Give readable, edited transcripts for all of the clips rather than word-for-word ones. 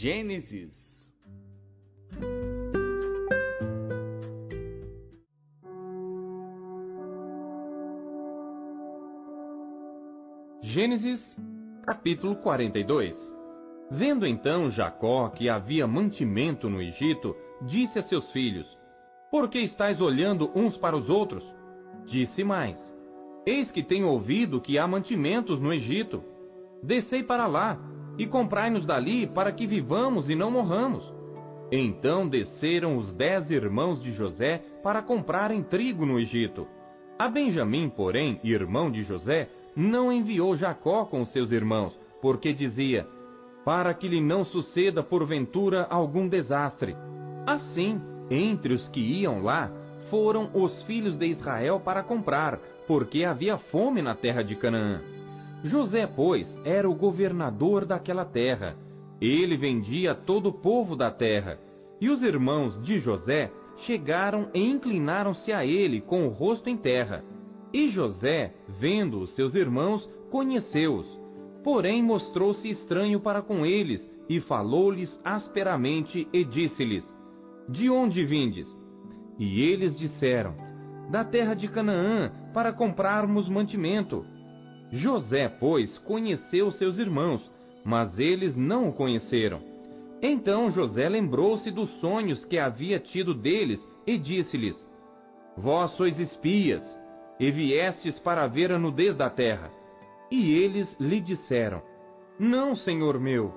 Gênesis. Gênesis, capítulo 42. Vendo então Jacó que havia mantimento no Egito, disse a seus filhos: Por que estáis olhando uns para os outros? Disse mais: Eis que tenho ouvido que há mantimentos no Egito. Descei para lá, e comprai-nos dali, para que vivamos e não morramos. Então desceram os 10 irmãos de José para comprarem trigo no Egito. A Benjamim, porém, irmão de José, não enviou Jacó com seus irmãos, porque dizia: para que lhe não suceda porventura algum desastre. Assim, entre os que iam lá, foram os filhos de Israel para comprar, porque havia fome na terra de Canaã. José, pois, era o governador daquela terra. Ele vendia todo o povo da terra. E os irmãos de José chegaram e inclinaram-se a ele com o rosto em terra. E José, vendo os seus irmãos, conheceu-os. Porém mostrou-se estranho para com eles, e falou-lhes asperamente, e disse-lhes: De onde vindes? E eles disseram: Da terra de Canaã, para comprarmos mantimento. José, pois, conheceu seus irmãos, mas eles não o conheceram. Então José lembrou-se dos sonhos que havia tido deles, e disse-lhes: Vós sois espias, e viestes para ver a nudez da terra. E eles lhe disseram: Não, senhor meu,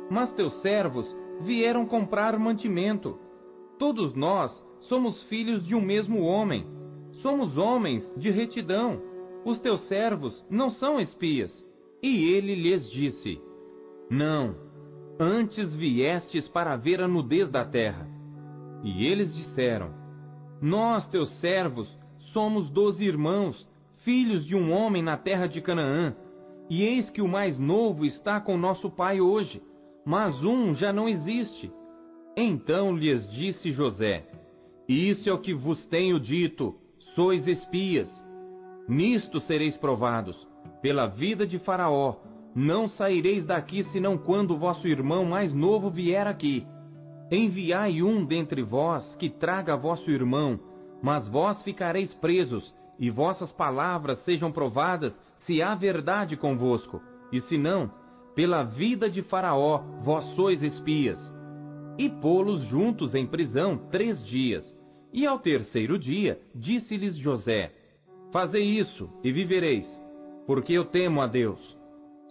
mas teus servos vieram comprar mantimento. Todos nós somos filhos de um mesmo homem, somos homens de retidão. Os teus servos não são espias. E ele lhes disse: Não, antes viestes para ver a nudez da terra. E eles disseram: Nós, teus servos, somos 12 irmãos, filhos de um homem na terra de Canaã, e eis que o mais novo está com nosso pai hoje, mas um já não existe. Então lhes disse José: Isso é o que vos tenho dito, sois espias. Nisto sereis provados, pela vida de Faraó, não saireis daqui senão quando vosso irmão mais novo vier aqui. Enviai um dentre vós que traga vosso irmão, mas vós ficareis presos, e vossas palavras sejam provadas, se há verdade convosco, e se não, pela vida de Faraó, vós sois espias. E pô-los juntos em prisão 3 dias. E ao 3º dia, disse-lhes José: Fazei isso, e vivereis, porque eu temo a Deus.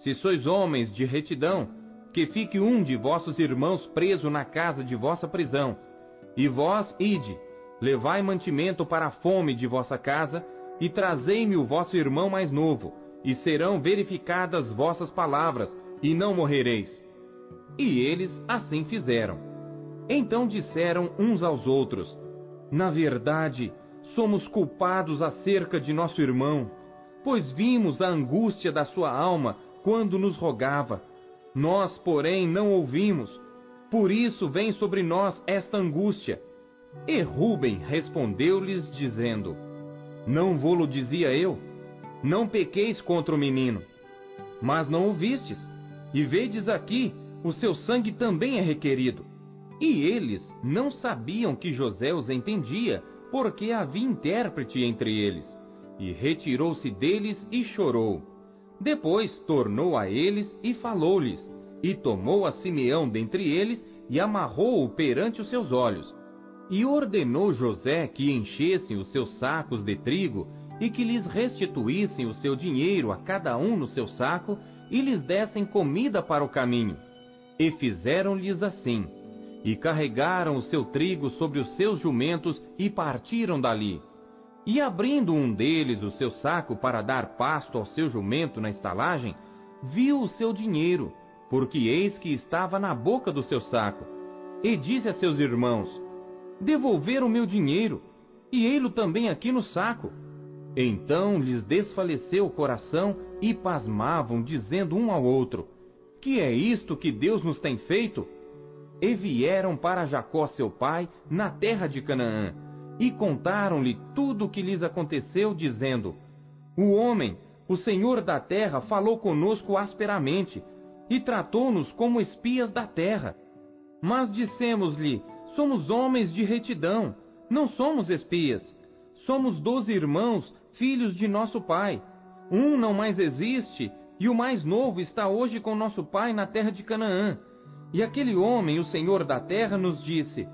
Se sois homens de retidão, que fique um de vossos irmãos preso na casa de vossa prisão. E vós, ide, levai mantimento para a fome de vossa casa, e trazei-me o vosso irmão mais novo, e serão verificadas vossas palavras, e não morrereis. E eles assim fizeram. Então disseram uns aos outros: Na verdade, somos culpados acerca de nosso irmão, pois vimos a angústia da sua alma quando nos rogava. Nós, porém, não ouvimos. Por isso vem sobre nós esta angústia. E Rúben respondeu-lhes dizendo: Não vô-lo dizia eu? Não pequeis contra o menino. Mas não ouvistes, e vedes aqui, o seu sangue também é requerido. E eles não sabiam que José os entendia, porque havia intérprete entre eles. E retirou-se deles e chorou. Depois tornou a eles e falou-lhes, e tomou a Simeão dentre eles, e amarrou-o perante os seus olhos. E ordenou José que enchessem os seus sacos de trigo, e que lhes restituíssem o seu dinheiro a cada um no seu saco, e lhes dessem comida para o caminho. E fizeram-lhes assim, e carregaram o seu trigo sobre os seus jumentos, e partiram dali. E abrindo um deles o seu saco para dar pasto ao seu jumento na estalagem, viu o seu dinheiro, porque eis que estava na boca do seu saco. E disse a seus irmãos: Devolveram o meu dinheiro, e ei-lo também aqui no saco. Então lhes desfaleceu o coração, e pasmavam, dizendo um ao outro: Que é isto que Deus nos tem feito? E vieram para Jacó seu pai, na terra de Canaã, e contaram-lhe tudo o que lhes aconteceu, dizendo: O homem, o Senhor da terra, falou conosco asperamente, e tratou-nos como espias da terra. Mas dissemos-lhe: somos homens de retidão, não somos espias. Somos 12 irmãos, filhos de nosso pai. Um não mais existe, e o mais novo está hoje com nosso pai na terra de Canaã. E aquele homem, o Senhor da terra, nos disse: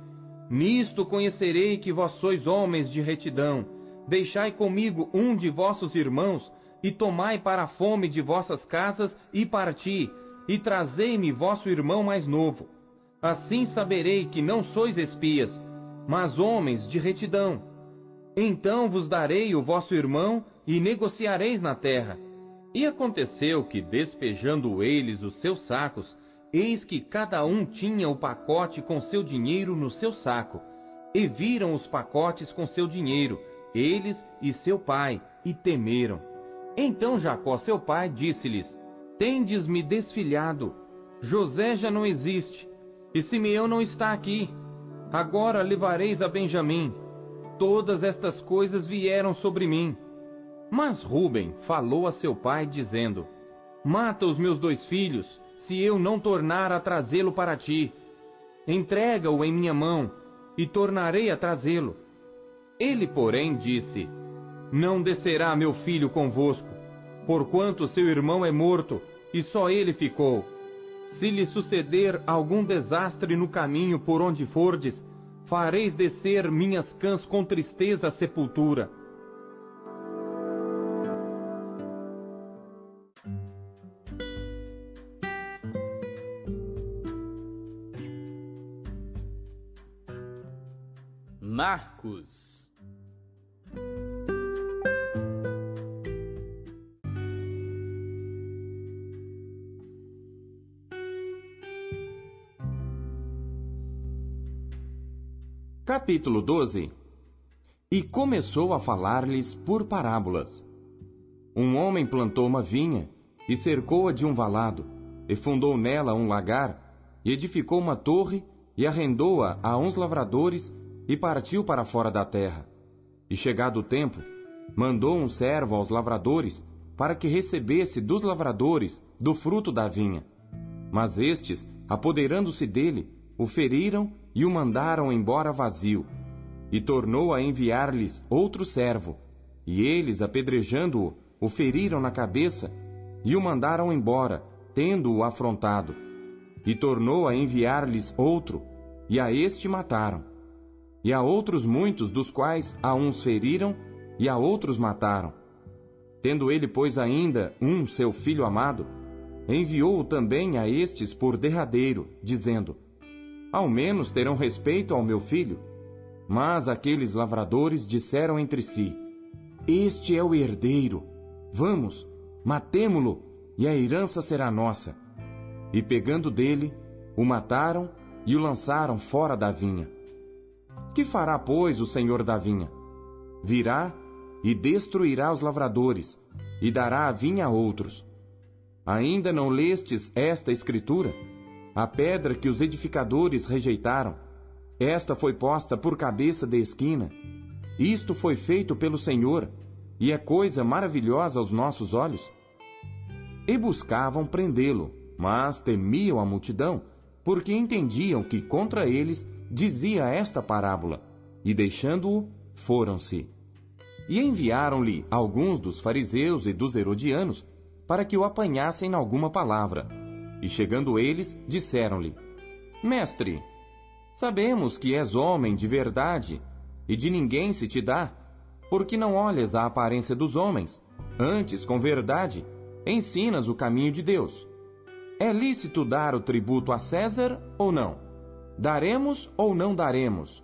nisto conhecerei que vós sois homens de retidão. Deixai comigo um de vossos irmãos, e tomai para a fome de vossas casas, e parti, e trazei-me vosso irmão mais novo. Assim saberei que não sois espias, mas homens de retidão. Então vos darei o vosso irmão, e negociareis na terra. E aconteceu que, despejando eles os seus sacos, eis que cada um tinha o pacote com seu dinheiro no seu saco. E viram os pacotes com seu dinheiro, eles e seu pai, e temeram. Então Jacó, seu pai, disse-lhes: tendes-me desfilhado. José já não existe, e Simeão não está aqui. Agora levareis a Benjamim. Todas estas coisas vieram sobre mim. Mas Rúben falou a seu pai, dizendo: mata os meus 2 filhos, se eu não tornar a trazê-lo para ti. Entrega-o em minha mão, e tornarei a trazê-lo. Ele, porém, disse: não descerá meu filho convosco, porquanto seu irmão é morto, e só ele ficou. Se lhe suceder algum desastre no caminho por onde fordes, fareis descer minhas cãs com tristeza à sepultura. Marcos. Capítulo 12. E começou a falar-lhes por parábolas. Um homem plantou uma vinha, e cercou-a de um valado, e fundou nela um lagar, e edificou uma torre, e arrendou-a a uns lavradores, e partiu para fora da terra. E chegado o tempo, mandou um servo aos lavradores, para que recebesse dos lavradores do fruto da vinha. Mas estes, apoderando-se dele, o feriram e o mandaram embora vazio. E tornou a enviar-lhes outro servo, e eles, apedrejando-o, o feriram na cabeça, e o mandaram embora, tendo-o afrontado. E tornou a enviar-lhes outro, e a este mataram. E a outros muitos, dos quais a uns feriram, e a outros mataram. Tendo ele, pois, ainda um seu filho amado, enviou-o também a estes por derradeiro, dizendo: ao menos terão respeito ao meu filho. Mas aqueles lavradores disseram entre si: este é o herdeiro. Vamos, matemo-lo, e a herança será nossa. E pegando dele, o mataram e o lançaram fora da vinha. Que fará, pois, o senhor da vinha? Virá e destruirá os lavradores, e dará a vinha a outros. Ainda não lestes esta escritura? A pedra que os edificadores rejeitaram, esta foi posta por cabeça de esquina. Isto foi feito pelo Senhor, e é coisa maravilhosa aos nossos olhos. E buscavam prendê-lo, mas temiam a multidão, porque entendiam que contra eles dizia esta parábola, e deixando-o, foram-se. E enviaram-lhe alguns dos fariseus e dos herodianos, para que o apanhassem em alguma palavra. E chegando eles, disseram-lhe: mestre, sabemos que és homem de verdade, e de ninguém se te dá, porque não olhas a aparência dos homens, antes, com verdade, ensinas o caminho de Deus. É lícito dar o tributo a César ou não? Daremos ou não daremos?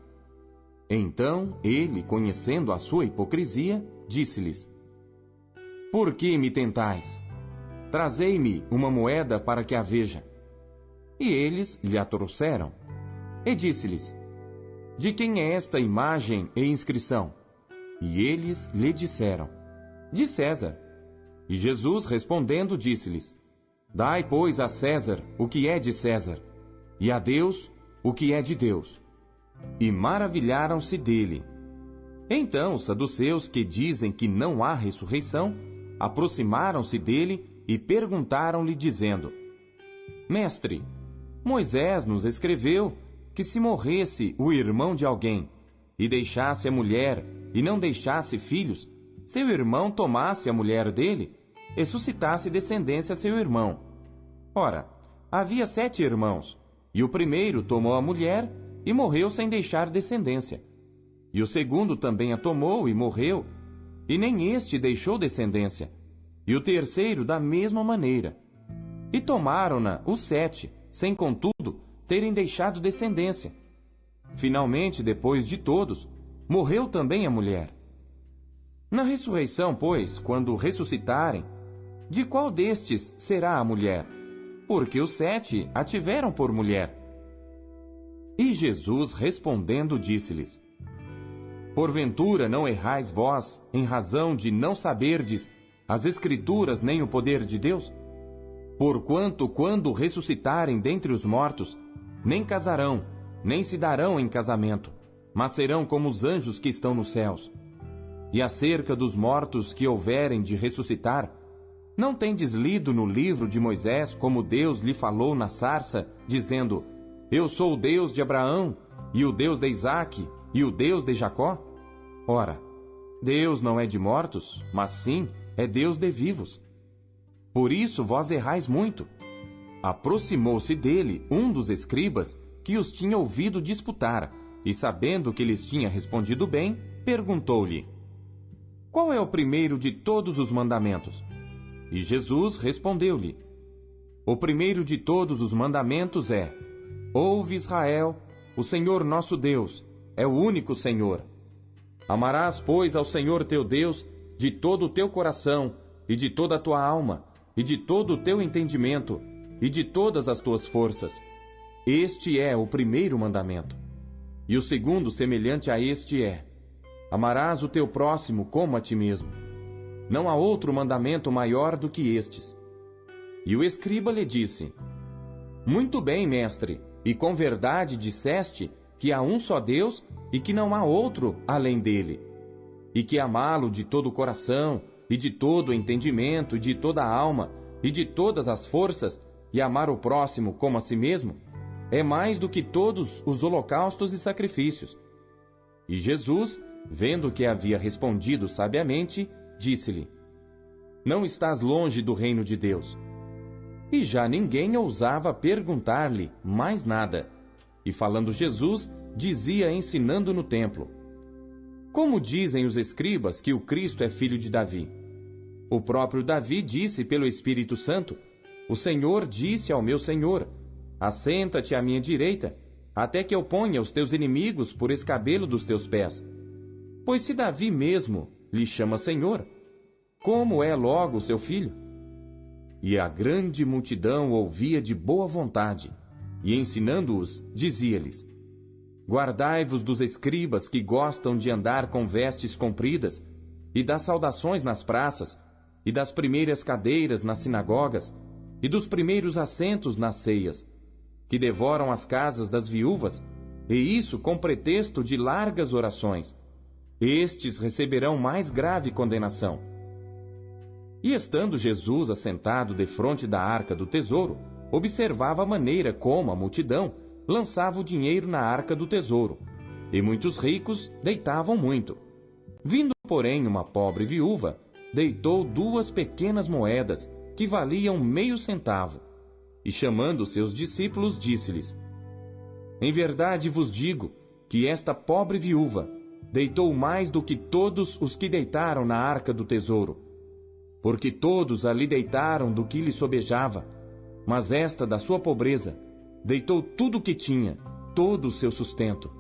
Então ele, conhecendo a sua hipocrisia, disse-lhes: por que me tentais? Trazei-me uma moeda para que a veja. E eles lhe a trouxeram. E disse-lhes: de quem é esta imagem e inscrição? E eles lhe disseram: de César. E Jesus, respondendo, disse-lhes: dai, pois, a César o que é de César, e a Deus o que é de Deus. E maravilharam-se dele. Então os saduceus, que dizem que não há ressurreição, aproximaram-se dele e perguntaram-lhe, dizendo: mestre, Moisés nos escreveu que se morresse o irmão de alguém, e deixasse a mulher, e não deixasse filhos, seu irmão tomasse a mulher dele, e suscitasse descendência a seu irmão. Ora, havia 7 irmãos, e o primeiro tomou a mulher, e morreu sem deixar descendência. E o segundo também a tomou, e morreu, e nem este deixou descendência. E o terceiro da mesma maneira. E tomaram-na os 7, sem contudo terem deixado descendência. Finalmente, depois de todos, morreu também a mulher. Na ressurreição, pois, quando ressuscitarem, de qual destes será a mulher? Porque os 7 a tiveram por mulher. E Jesus, respondendo, disse-lhes: Porventura não errais vós, em razão de não saberdes as Escrituras nem o poder de Deus? Porquanto, quando ressuscitarem dentre os mortos, nem casarão, nem se darão em casamento, mas serão como os anjos que estão nos céus. E acerca dos mortos que houverem de ressuscitar, não tendes lido no livro de Moisés como Deus lhe falou na sarça, dizendo: Eu sou o Deus de Abraão, e o Deus de Isaque, e o Deus de Jacó? Ora, Deus não é de mortos, mas sim é Deus de vivos. Por isso vós errais muito. Aproximou-se dele um dos escribas que os tinha ouvido disputar, e sabendo que lhes tinha respondido bem, perguntou-lhe: Qual é o primeiro de todos os mandamentos? E Jesus respondeu-lhe: O primeiro de todos os mandamentos é: Ouve, Israel, o Senhor nosso Deus é o único Senhor. Amarás, pois, ao Senhor teu Deus de todo o teu coração, e de toda a tua alma, e de todo o teu entendimento, e de todas as tuas forças. Este é o primeiro mandamento. E o segundo, semelhante a este, é: Amarás o teu próximo como a ti mesmo. Não há outro mandamento maior do que estes. E o escriba lhe disse: Muito bem, mestre, e com verdade disseste que há um só Deus e que não há outro além dele, e que amá-lo de todo o coração, e de todo o entendimento, e de toda a alma, e de todas as forças, e amar o próximo como a si mesmo, é mais do que todos os holocaustos e sacrifícios. E Jesus, vendo que havia respondido sabiamente, disse-lhe: Não estás longe do reino de Deus. E já ninguém ousava perguntar-lhe mais nada. E falando Jesus, dizia ensinando no templo: Como dizem os escribas que o Cristo é filho de Davi? O próprio Davi disse pelo Espírito Santo: O Senhor disse ao meu Senhor: Assenta-te à minha direita, até que eu ponha os teus inimigos por escabelo dos teus pés. Pois se Davi mesmo lhe chama Senhor, como é logo seu filho? E a grande multidão ouvia de boa vontade, e ensinando-os, dizia-lhes: Guardai-vos dos escribas que gostam de andar com vestes compridas, e das saudações nas praças, e das primeiras cadeiras nas sinagogas, e dos primeiros assentos nas ceias, que devoram as casas das viúvas, e isso com pretexto de largas orações. Estes receberão mais grave condenação. E estando Jesus assentado defronte da arca do tesouro, observava a maneira como a multidão lançava o dinheiro na arca do tesouro, e muitos ricos deitavam muito. Vindo, porém, uma pobre viúva, deitou 2 pequenas moedas, que valiam meio centavo, e chamando seus discípulos, disse-lhes: Em verdade vos digo que esta pobre viúva deitou mais do que todos os que deitaram na arca do tesouro, porque todos ali deitaram do que lhe sobejava, mas esta, da sua pobreza, deitou tudo o que tinha, todo o seu sustento.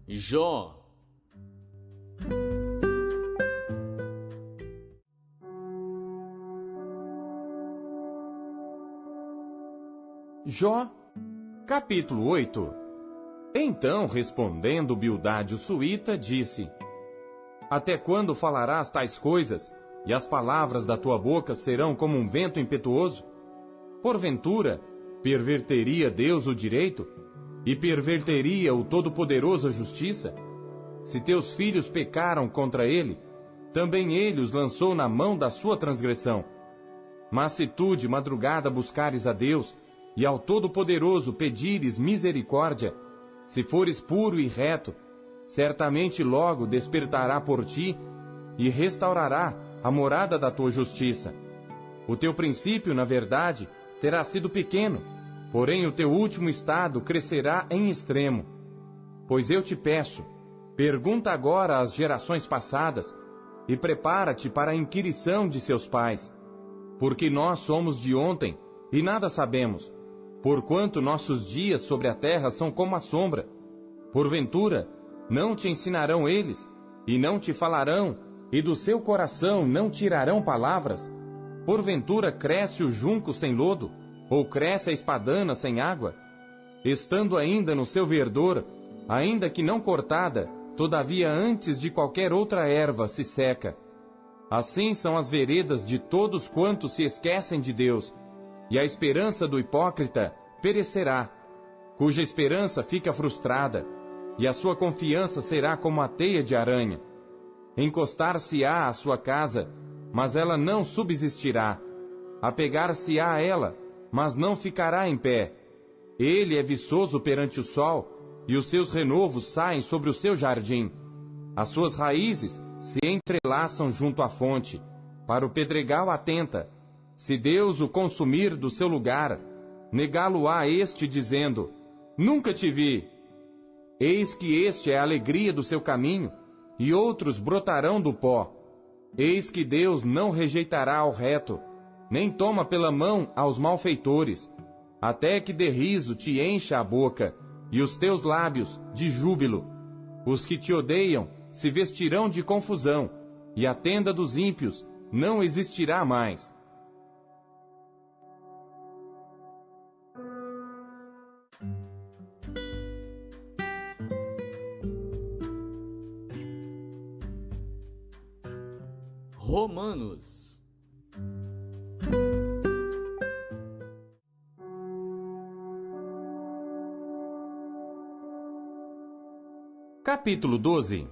Jó. Jó, capítulo 8. Então, respondendo Bildade o suíta, disse: Até quando falarás tais coisas, e as palavras da tua boca serão como um vento impetuoso? Porventura, perverteria Deus o direito? E perverteria o Todo-Poderoso a justiça? Se teus filhos pecaram contra ele, também ele os lançou na mão da sua transgressão. Mas se tu de madrugada buscares a Deus, e ao Todo-Poderoso pedires misericórdia, se fores puro e reto, certamente logo despertará por ti, e restaurará a morada da tua justiça. O teu princípio, na verdade, terá sido pequeno, porém o teu último estado crescerá em extremo. Pois eu te peço, pergunta agora às gerações passadas, e prepara-te para a inquirição de seus pais. Porque nós somos de ontem, e nada sabemos, porquanto nossos dias sobre a terra são como a sombra. Porventura, não te ensinarão eles, e não te falarão, e do seu coração não tirarão palavras? Porventura cresce o junco sem lodo, ou cresce a espadana sem água? Estando ainda no seu verdor, ainda que não cortada, todavia antes de qualquer outra erva se seca. Assim são as veredas de todos quantos se esquecem de Deus, e a esperança do hipócrita perecerá, cuja esperança fica frustrada, e a sua confiança será como a teia de aranha. Encostar-se-á à sua casa, mas ela não subsistirá. Apegar-se-á a ela, mas não ficará em pé. Ele é viçoso perante o sol, e os seus renovos saem sobre o seu jardim. As suas raízes se entrelaçam junto à fonte. Para o pedregal atenta. Se Deus o consumir do seu lugar, negá-lo-á este dizendo: Nunca te vi. Eis que este é a alegria do seu caminho, e outros brotarão do pó. Eis que Deus não rejeitará ao reto, nem toma pela mão aos malfeitores, até que de riso te encha a boca, e os teus lábios de júbilo. Os que te odeiam se vestirão de confusão, e a tenda dos ímpios não existirá mais. Romanos. Capítulo 12.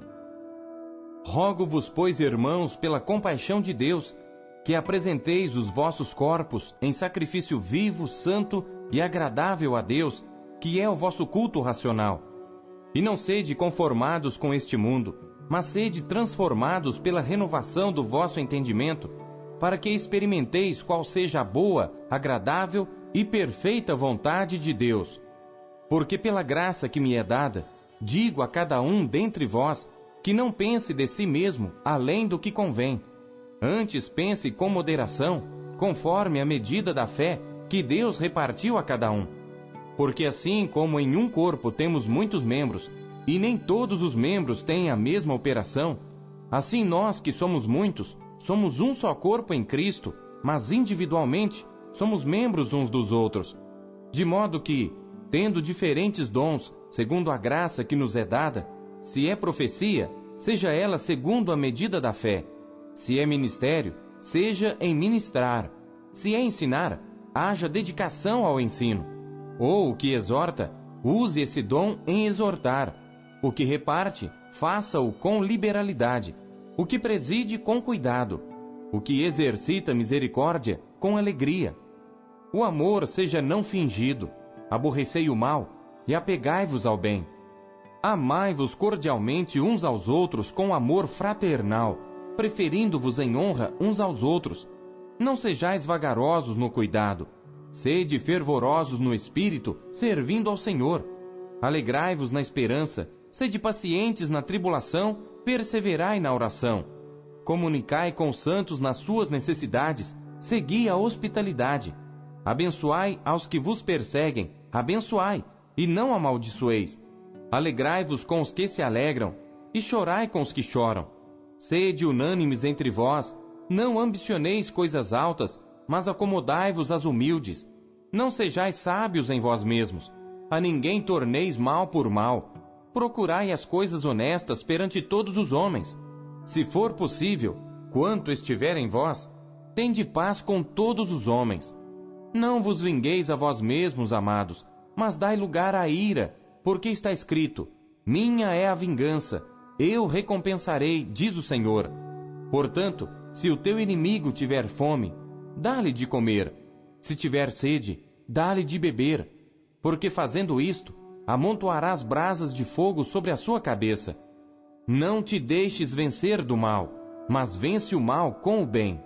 Rogo-vos, pois, irmãos, pela compaixão de Deus, que apresenteis os vossos corpos em sacrifício vivo, santo e agradável a Deus, que é o vosso culto racional. E não sede conformados com este mundo, mas sede transformados pela renovação do vosso entendimento, para que experimenteis qual seja a boa, agradável e perfeita vontade de Deus. Porque pela graça que me é dada, digo a cada um dentre vós, que não pense de si mesmo além do que convém. Antes pense com moderação, conforme a medida da fé que Deus repartiu a cada um. Porque assim como em um corpo temos muitos membros, e nem todos os membros têm a mesma operação, assim nós que somos muitos, somos um só corpo em Cristo, mas individualmente somos membros uns dos outros. De modo que, tendo diferentes dons, segundo a graça que nos é dada, se é profecia, seja ela segundo a medida da fé. Se é ministério, seja em ministrar. Se é ensinar, haja dedicação ao ensino. Ou o que exorta, use esse dom em exortar. O que reparte, faça-o com liberalidade. O que preside, com cuidado. O que exercita misericórdia, com alegria. O amor seja não fingido. Aborrecei o mal, e apegai-vos ao bem. Amai-vos cordialmente uns aos outros com amor fraternal, preferindo-vos em honra uns aos outros. Não sejais vagarosos no cuidado. Sede fervorosos no espírito, servindo ao Senhor. Alegrai-vos na esperança, sede pacientes na tribulação, perseverai na oração. Comunicai com os santos nas suas necessidades, segui a hospitalidade. Abençoai aos que vos perseguem, abençoai, e não amaldiçoeis. Alegrai-vos com os que se alegram, e chorai com os que choram. Sede unânimes entre vós, não ambicioneis coisas altas, mas acomodai-vos às humildes. Não sejais sábios em vós mesmos, a ninguém torneis mal por mal. Procurai as coisas honestas perante todos os homens. Se for possível, quanto estiver em vós, tende paz com todos os homens. Não vos vingueis a vós mesmos, amados, mas dai lugar à ira, porque está escrito: minha é a vingança, eu recompensarei, diz o Senhor. Portanto, se o teu inimigo tiver fome, dá-lhe de comer. Se tiver sede, dá-lhe de beber. Porque fazendo isto, amontoarás brasas de fogo sobre a sua cabeça. Não te deixes vencer do mal, mas vence o mal com o bem.